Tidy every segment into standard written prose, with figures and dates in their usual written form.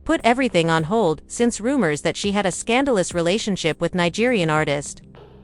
put everything on hold since rumors that she had a scandalous relationship with Nigerian artist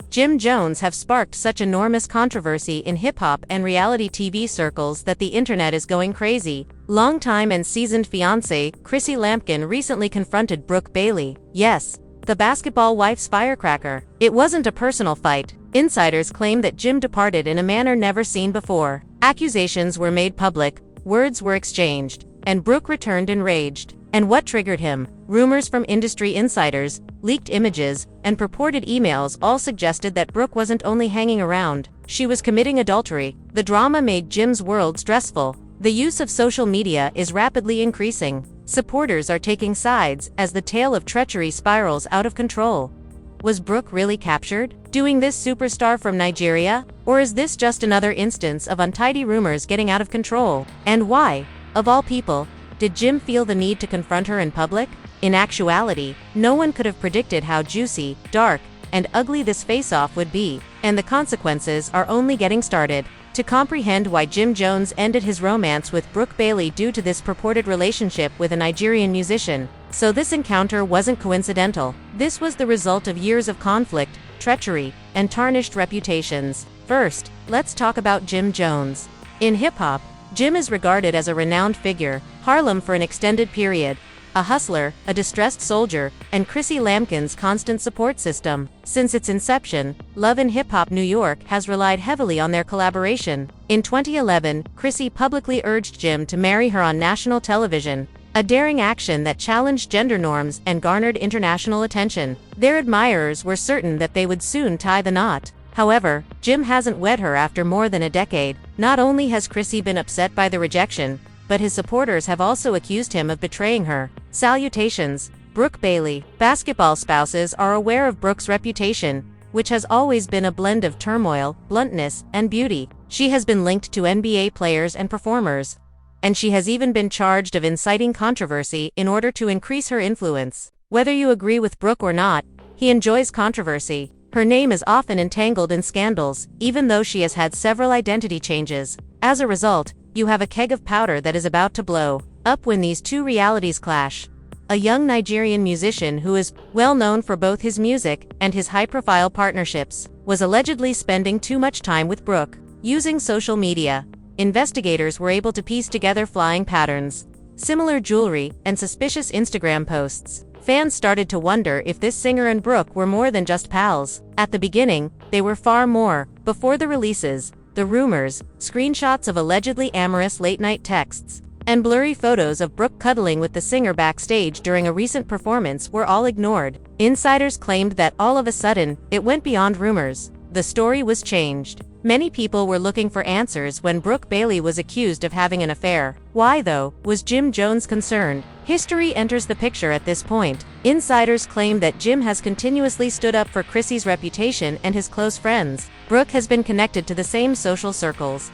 Jim Jones have sparked such enormous controversy in hip-hop and reality TV circles that the internet is going crazy. Longtime and seasoned fiancée Chrissy Lampkin recently confronted Brooke Bailey. Yes, the basketball wife's firecracker. It wasn't a personal fight. Insiders claim that Jim departed in a manner never seen before. Accusations were made public, words were exchanged, and Brooke returned enraged. And what triggered him? Rumors from industry insiders, leaked images, and purported emails all suggested that Brooke wasn't only hanging around, she was committing adultery. The drama made Jim's world stressful. The use of social media is rapidly increasing. Supporters are taking sides as the tale of treachery spirals out of control. Was Brooke really captured, doing this superstar from Nigeria? Or is this just another instance of untidy rumors getting out of control? And why, of all people, did Jim feel the need to confront her in public? In actuality, no one could have predicted how juicy, dark, and ugly this face-off would be, and the consequences are only getting started. To comprehend why Jim Jones ended his romance with Brooke Bailey due to this purported relationship with a Nigerian musician. So this encounter wasn't coincidental. This was the result of years of conflict, treachery, and tarnished reputations. First, let's talk about Jim Jones. In hip-hop, Jim is regarded as a renowned figure, Harlem for an extended period, a hustler, a distressed soldier, and Chrissy Lampkin's constant support system. Since its inception, Love and Hip Hop New York has relied heavily on their collaboration. In 2011, Chrissy publicly urged Jim to marry her on national television, a daring action that challenged gender norms and garnered international attention. Their admirers were certain that they would soon tie the knot. However, Jim hasn't wed her after more than a decade. Not only has Chrissy been upset by the rejection, but his supporters have also accused him of betraying her. Salutations, Brooke Bailey. Basketball spouses are aware of Brooke's reputation, which has always been a blend of turmoil, bluntness, and beauty. She has been linked to NBA players and performers, and she has even been charged of inciting controversy in order to increase her influence. Whether you agree with Brooke or not, he enjoys controversy. Her name is often entangled in scandals, even though she has had several identity changes. As a result, you have a keg of powder that is about to blow up when these two realities clash. A young Nigerian musician who is well known for both his music and his high-profile partnerships was allegedly spending too much time with Brooke. Using social media, investigators were able to piece together flying patterns, similar jewelry, and suspicious Instagram posts. Fans started to wonder if this singer and Brooke were more than just pals. At the beginning, they were far more. Before the releases, the rumors, screenshots of allegedly amorous late-night texts, and blurry photos of Brooke cuddling with the singer backstage during a recent performance were all ignored. Insiders claimed that all of a sudden, it went beyond rumors. The story was changed. Many people were looking for answers when Brooke Bailey was accused of having an affair. Why, though, was Jim Jones concerned? History enters the picture at this point. Insiders claim that Jim has continuously stood up for Chrissy's reputation and his close friends. Brooke has been connected to the same social circles.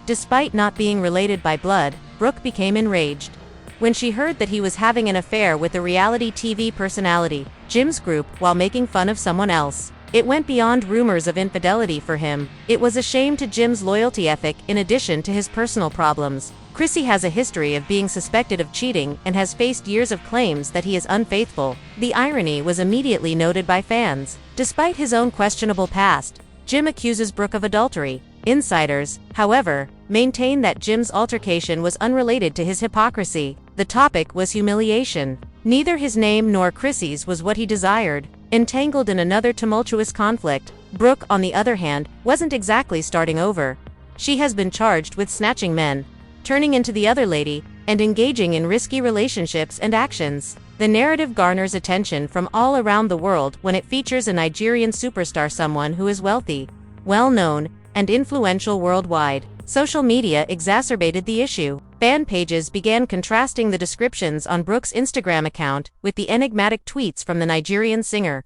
Despite not being related by blood, Brooke became enraged when she heard that he was having an affair with a reality TV personality, Jim's group, while making fun of someone else. It went beyond rumors of infidelity for him. It was a shame to Jim's loyalty ethic in addition to his personal problems. Chrissy has a history of being suspected of cheating and has faced years of claims that he is unfaithful. The irony was immediately noted by fans. Despite his own questionable past, Jim accuses Brooke of adultery. Insiders, however, maintain that Jim's altercation was unrelated to his hypocrisy. The topic was humiliation. Neither his name nor Chrissy's was what he desired. Entangled in another tumultuous conflict, Brooke, on the other hand, wasn't exactly starting over. She has been charged with snatching men, turning into the other lady, and engaging in risky relationships and actions. The narrative garners attention from all around the world when it features a Nigerian superstar, someone who is wealthy, well-known, and influential worldwide. Social media exacerbated the issue. Fan pages began contrasting the descriptions on Brooke's Instagram account with the enigmatic tweets from the Nigerian singer.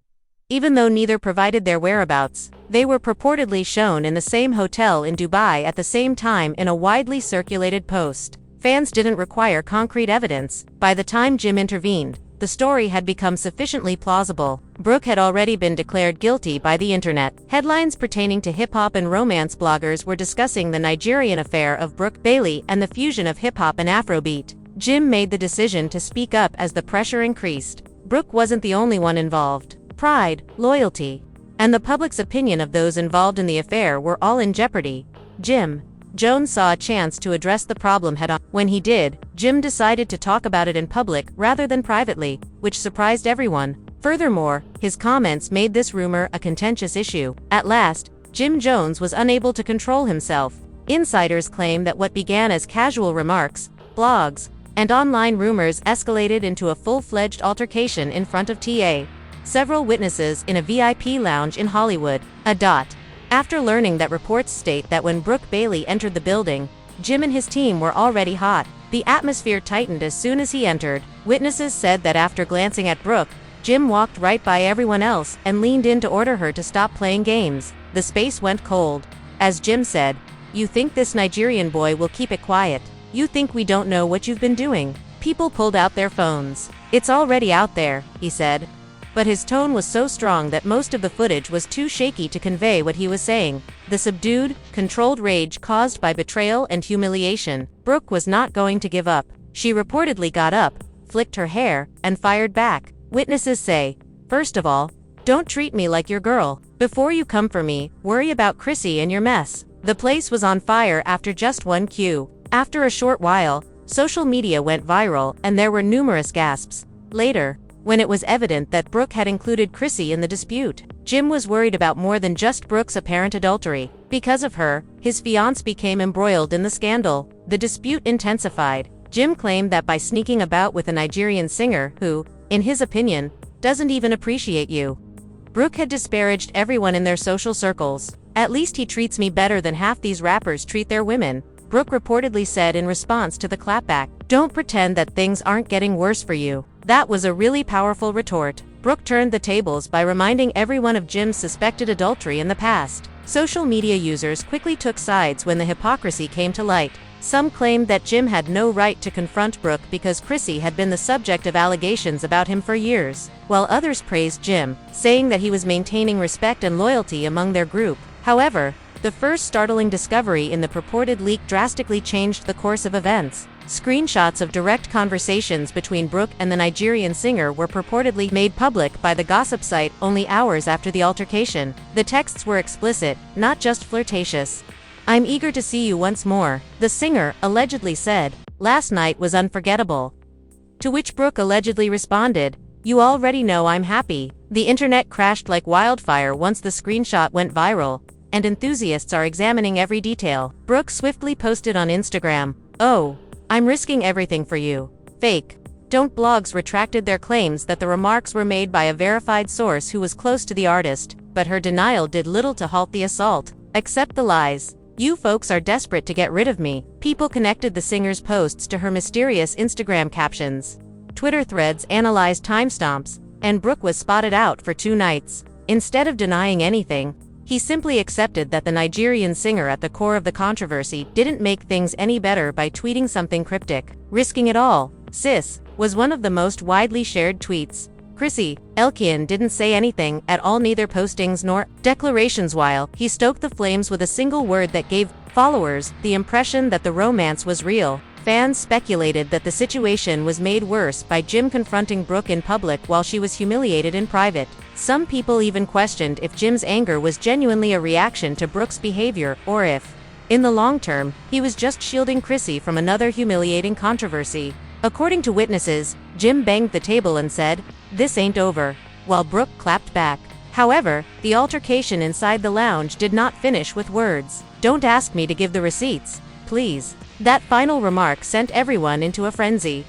Even though neither provided their whereabouts, they were purportedly shown in the same hotel in Dubai at the same time in a widely circulated post. Fans didn't require concrete evidence. By the time Jim intervened, the story had become sufficiently plausible. Brooke had already been declared guilty by the internet. Headlines pertaining to hip-hop and romance bloggers were discussing the Nigerian affair of Brooke Bailey and the fusion of hip-hop and Afrobeat. Jim made the decision to speak up as the pressure increased. Brooke wasn't the only one involved. Pride, loyalty, and the public's opinion of those involved in the affair were all in jeopardy. Jim Jones saw a chance to address the problem head-on. When he did, Jim decided to talk about it in public rather than privately, which surprised everyone. Furthermore, his comments made this rumor a contentious issue. At last, Jim Jones was unable to control himself. Insiders claim that what began as casual remarks, blogs, and online rumors escalated into a full-fledged altercation in front of several witnesses in a VIP lounge in Hollywood. After learning that reports state that when Brooke Bailey entered the building, Jim and his team were already hot, the atmosphere tightened as soon as he entered. Witnesses said that after glancing at Brooke, Jim walked right by everyone else and leaned in to order her to stop playing games. The space went cold. As Jim said, "You think this Nigerian boy will keep it quiet? You think we don't know what you've been doing?" People pulled out their phones. "It's already out there," he said. But his tone was so strong that most of the footage was too shaky to convey what he was saying. The subdued, controlled rage caused by betrayal and humiliation. Brooke was not going to give up. She reportedly got up, flicked her hair, and fired back. Witnesses say, "First of all, don't treat me like your girl. Before you come for me, worry about Chrissy and your mess." The place was on fire after just one cue. After a short while, social media went viral and there were numerous gasps. Later, when it was evident that Brooke had included Chrissy in the dispute, Jim was worried about more than just Brooke's apparent adultery. Because of her, his fiancé became embroiled in the scandal. The dispute intensified. Jim claimed that by sneaking about with a Nigerian singer who, in his opinion, doesn't even appreciate you, Brooke had disparaged everyone in their social circles. "At least he treats me better than half these rappers treat their women," Brooke reportedly said in response to the clapback. "Don't pretend that things aren't getting worse for you." That was a really powerful retort. Brooke turned the tables by reminding everyone of Jim's suspected adultery in the past. Social media users quickly took sides when the hypocrisy came to light. Some claimed that Jim had no right to confront Brooke because Chrissy had been the subject of allegations about him for years, while others praised Jim, saying that he was maintaining respect and loyalty among their group. However, the first startling discovery in the purported leak drastically changed the course of events. Screenshots of direct conversations between Brooke and the Nigerian singer were purportedly made public by the gossip site only hours after the altercation. The texts were explicit, not just flirtatious. "I'm eager to see you once more," the singer allegedly said. "Last night was unforgettable." To which Brooke allegedly responded, "You already know I'm happy." The internet crashed like wildfire once the screenshot went viral, and enthusiasts are examining every detail. Brooke swiftly posted on Instagram, "Oh, I'm risking everything for you. Fake. Don't." Blogs retracted their claims that the remarks were made by a verified source who was close to the artist, but her denial did little to halt the assault. "Accept the lies. You folks are desperate to get rid of me." People connected the singer's posts to her mysterious Instagram captions. Twitter threads analyzed timestamps, and Brooke was spotted out for 2 nights. Instead of denying anything, he simply accepted that the Nigerian singer at the core of the controversy didn't make things any better by tweeting something cryptic. "Risking it all, sis," was one of the most widely shared tweets. Chrissy Elkian didn't say anything at all, neither postings nor declarations, while he stoked the flames with a single word that gave followers the impression that the romance was real. Fans speculated that the situation was made worse by Jim confronting Brooke in public while she was humiliated in private. Some people even questioned if Jim's anger was genuinely a reaction to Brooke's behavior, or if, in the long term, he was just shielding Chrissy from another humiliating controversy. According to witnesses, Jim banged the table and said, "This ain't over," while Brooke clapped back. However, the altercation inside the lounge did not finish with words. "Don't ask me to give the receipts, please." That final remark sent everyone into a frenzy.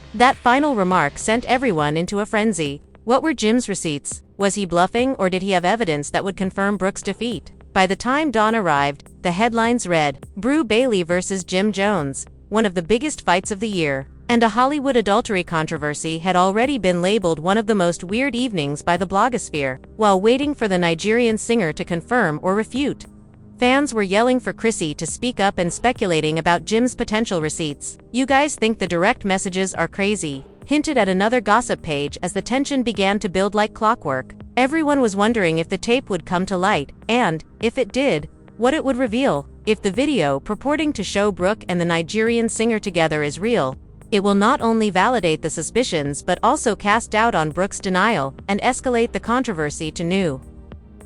What were Jim's receipts? Was he bluffing, or did he have evidence that would confirm Brooke's defeat? By the time dawn arrived, the headlines read, "Brooke Bailey versus Jim Jones, one of the biggest fights of the year." And a Hollywood adultery controversy had already been labeled one of the most weird evenings by the blogosphere. While waiting for the Nigerian singer to confirm or refute, fans were yelling for Chrissy to speak up and speculating about Jim's potential receipts. "You guys think the direct messages are crazy?" hinted at another gossip page as the tension began to build like clockwork. Everyone was wondering if the tape would come to light, and, if it did, what it would reveal. If the video purporting to show Brooke and the Nigerian singer together is real, It will not only validate the suspicions but also cast doubt on Brooke's denial and escalate the controversy to new,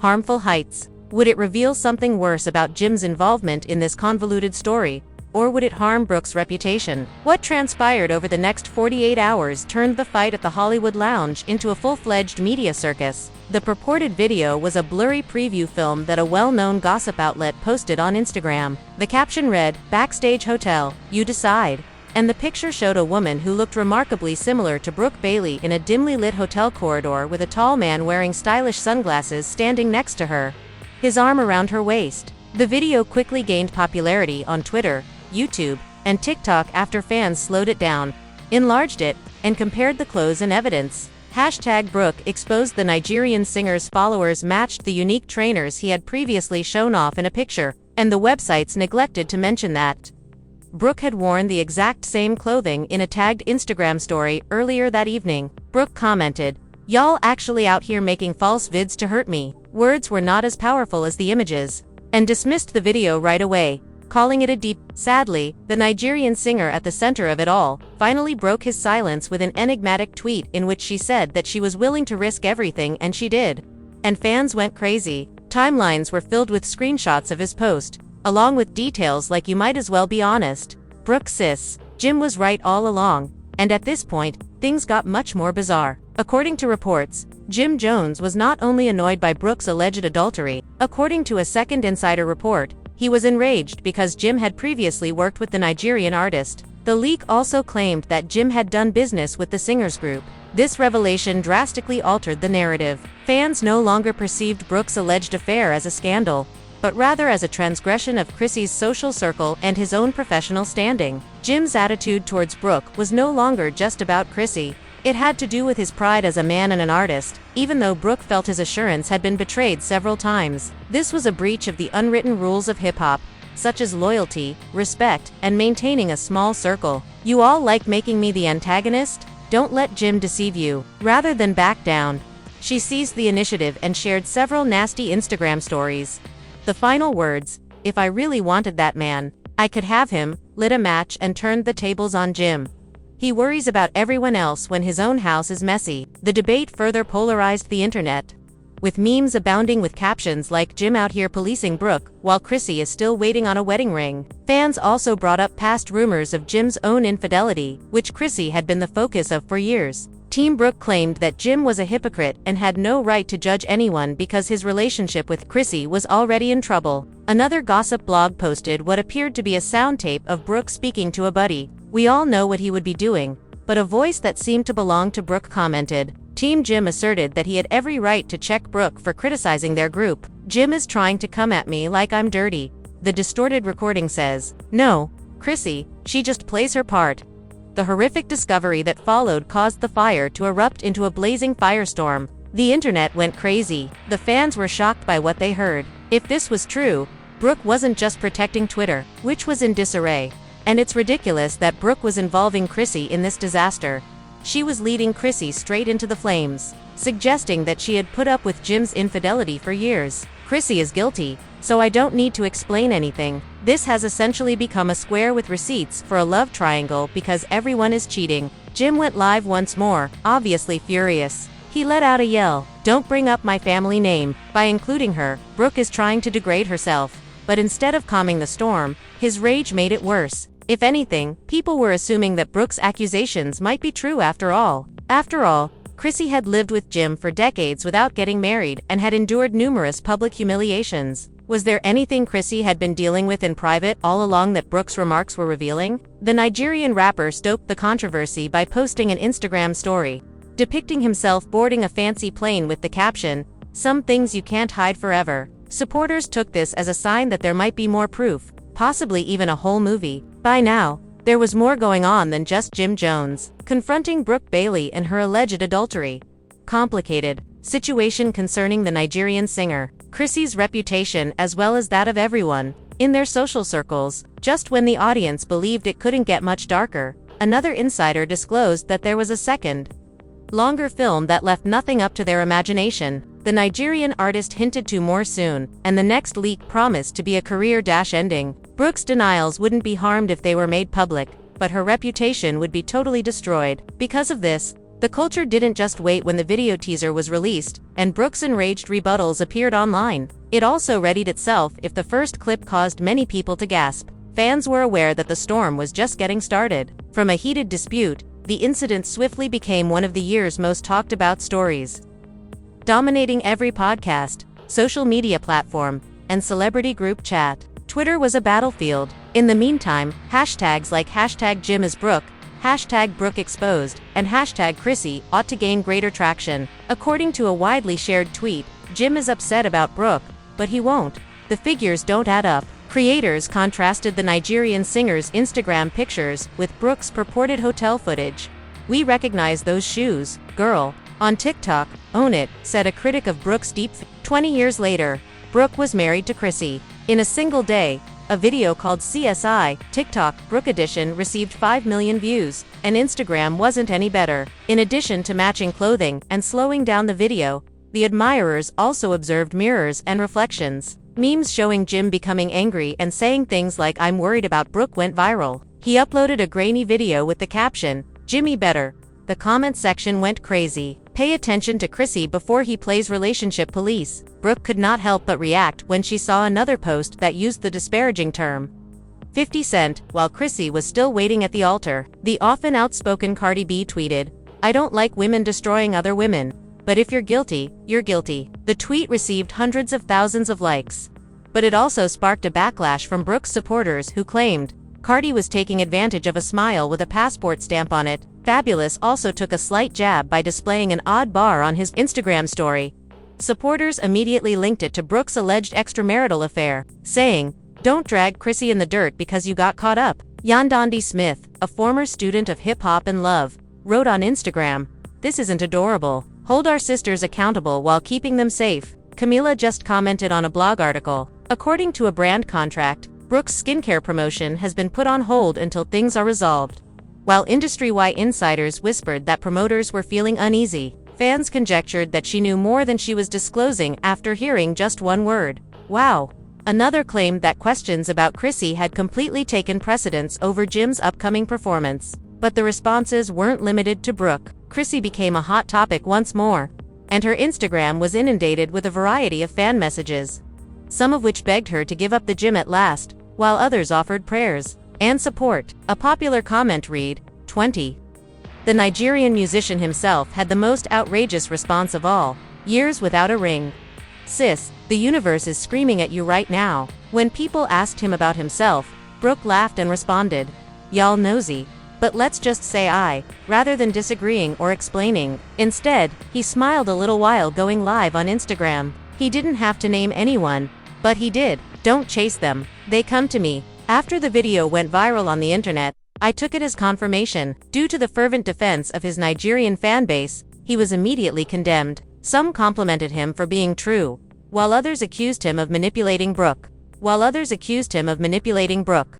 harmful heights. Would it reveal something worse about Jim's involvement in this convoluted story, or would it harm Brooke's reputation? What transpired over the next 48 hours turned the fight at the Hollywood Lounge into a full-fledged media circus. The purported video was a blurry preview film that a well-known gossip outlet posted on Instagram. The caption read, "Backstage Hotel, you decide." And the picture showed a woman who looked remarkably similar to Brooke Bailey in a dimly lit hotel corridor with a tall man wearing stylish sunglasses standing next to her, his arm around her waist. The video quickly gained popularity on Twitter, YouTube, and TikTok after fans slowed it down, enlarged it, and compared the clothes and evidence. #Brooke exposed the Nigerian singer's followers matched the unique trainers he had previously shown off in a picture, and the websites neglected to mention that Brooke had worn the exact same clothing in a tagged Instagram story earlier that evening. Brooke commented, "Y'all actually out here making false vids to hurt me." Words were not as powerful as the images, and dismissed the video right away, calling it a deep. Sadly, the Nigerian singer at the center of it all finally broke his silence with an enigmatic tweet in which she said that she was willing to risk everything, and she did. And fans went crazy. Timelines were filled with screenshots of his post, along with details like "you might as well be honest. Brooke sis, Jim was right all along." And at this point, things got much more bizarre. According to reports, Jim Jones was not only annoyed by Brooke's alleged adultery. According to a second insider report, he was enraged because Jim had previously worked with the Nigerian artist. The leak also claimed that Jim had done business with the singers group. This revelation drastically altered the narrative. Fans no longer perceived Brooke's alleged affair as a scandal, but rather as a transgression of Chrissy's social circle and his own professional standing. Jim's attitude towards Brooke was no longer just about Chrissy. It had to do with his pride as a man and an artist, even though Brooke felt his assurance had been betrayed several times. This was a breach of the unwritten rules of hip-hop, such as loyalty, respect, and maintaining a small circle. "You all like making me the antagonist? Don't let Jim deceive you." Rather than back down, she seized the initiative and shared several nasty Instagram stories. The final words, "If I really wanted that man, I could have him," lit a match and turned the tables on Jim. He worries about everyone else when his own house is messy. The debate further polarized the internet, with memes abounding with captions like "Jim out here policing Brooke, while Chrissy is still waiting on a wedding ring." Fans also brought up past rumors of Jim's own infidelity, which Chrissy had been the focus of for years. Team Brooke claimed that Jim was a hypocrite and had no right to judge anyone because his relationship with Chrissy was already in trouble. Another gossip blog posted what appeared to be a sound tape of Brooke speaking to a buddy. "We all know what he would be doing," but a voice that seemed to belong to Brooke commented. Team Jim asserted that he had every right to check Brooke for criticizing their group. "Jim is trying to come at me like I'm dirty," the distorted recording says. "No, Chrissy, she just plays her part." The horrific discovery that followed caused the fire to erupt into a blazing firestorm. The internet went crazy. The fans were shocked by what they heard. If this was true, Brooke wasn't just protecting Twitter, which was in disarray. And it's ridiculous that Brooke was involving Chrissy in this disaster. She was leading Chrissy straight into the flames, suggesting that she had put up with Jim's infidelity for years. "Chrissy is guilty, so I don't need to explain anything." This has essentially become a square with receipts for a love triangle because everyone is cheating. Jim went live once more, obviously furious. He let out a yell, "Don't bring up my family name." By including her, Brooke is trying to degrade herself. But instead of calming the storm, his rage made it worse. If anything, people were assuming that Brooke's accusations might be true after all. After all, Chrissy had lived with Jim for decades without getting married and had endured numerous public humiliations. Was there anything Chrissy had been dealing with in private all along that Brooke's remarks were revealing? The Nigerian rapper stoked the controversy by posting an Instagram story, depicting himself boarding a fancy plane with the caption, "Some things you can't hide forever." Supporters took this as a sign that there might be more proof, possibly even a whole movie. By now, there was more going on than just Jim Jones confronting Brooke Bailey and her alleged adultery. Complicated situation concerning the Nigerian singer, Chrissy's reputation as well as that of everyone in their social circles. Just when the audience believed it couldn't get much darker, another insider disclosed that there was a second, longer film that left nothing up to their imagination. The Nigerian artist hinted to more soon, and the next leak promised to be a career-ending. Brooke's denials wouldn't be harmed if they were made public. but her reputation would be totally destroyed. Because of this, the culture didn't just wait when the video teaser was released, and Brooke's enraged rebuttals appeared online. It also readied itself if the first clip caused many people to gasp. Fans were aware that the storm was just getting started. From a heated dispute, the incident swiftly became one of the year's most talked about stories, dominating every podcast, social media platform, and celebrity group chat. Twitter was a battlefield. In the meantime, hashtags like #JimIsBrooke, #BrookeExposed, and #Chrissy ought to gain greater traction. According to a widely shared tweet, Jim is upset about Brooke, but he won't. The figures don't add up. Creators contrasted the Nigerian singer's Instagram pictures with Brooke's purported hotel footage. "We recognize those shoes, girl." On TikTok, "Own it," said a critic of Brooke's deepfake. 20 years later, Brooke was married to Chrissy. In a single day, a video called CSI TikTok Brooke Edition received 5 million views, and Instagram wasn't any better. In addition to matching clothing and slowing down the video, the admirers also observed mirrors and reflections. Memes showing Jim becoming angry and saying things like "I'm worried about Brooke" went viral. He uploaded a grainy video with the caption, "Jimmy better." The comment section went crazy. "Pay attention to Chrissy before he plays relationship police." Brooke could not help but react when she saw another post that used the disparaging term 50 Cent, while Chrissy was still waiting at the altar. The often outspoken Cardi B tweeted, "I don't like women destroying other women, but if you're guilty, you're guilty." The tweet received hundreds of thousands of likes. But it also sparked a backlash from Brooke's supporters who claimed Cardi was taking advantage of a smile with a passport stamp on it. Fabulous also took a slight jab by displaying an odd bar on his Instagram story. Supporters immediately linked it to Brooke's alleged extramarital affair, saying, "Don't drag Chrissy in the dirt because you got caught up." Yandandi Smith, a former student of hip-hop and love, wrote on Instagram, "This isn't adorable. Hold our sisters accountable while keeping them safe." Camila just commented on a blog article. According to a brand contract, Brooke's skincare promotion has been put on hold until things are resolved. While industry-wide insiders whispered that promoters were feeling uneasy, fans conjectured that she knew more than she was disclosing after hearing just one word: "Wow." Another claimed that questions about Chrissy had completely taken precedence over Jim's upcoming performance. But the responses weren't limited to Brooke. Chrissy became a hot topic once more, and her Instagram was inundated with a variety of fan messages, some of which begged her to give up the gym at last, while others offered prayers and support. A popular comment read, 20. The Nigerian musician himself had the most outrageous response of all: "Years without a ring. Sis, the universe is screaming at you right now." When people asked him about himself, Brooke laughed and responded, "Y'all nosy. But let's just say I," rather than disagreeing or explaining. Instead, he smiled a little while going live on Instagram. He didn't have to name anyone, but he did. "Don't chase them. They come to me." After the video went viral on the internet, I took it as confirmation. Due to the fervent defense of his Nigerian fanbase, he was immediately condemned. Some complimented him for being true, while others accused him of manipulating Brooke.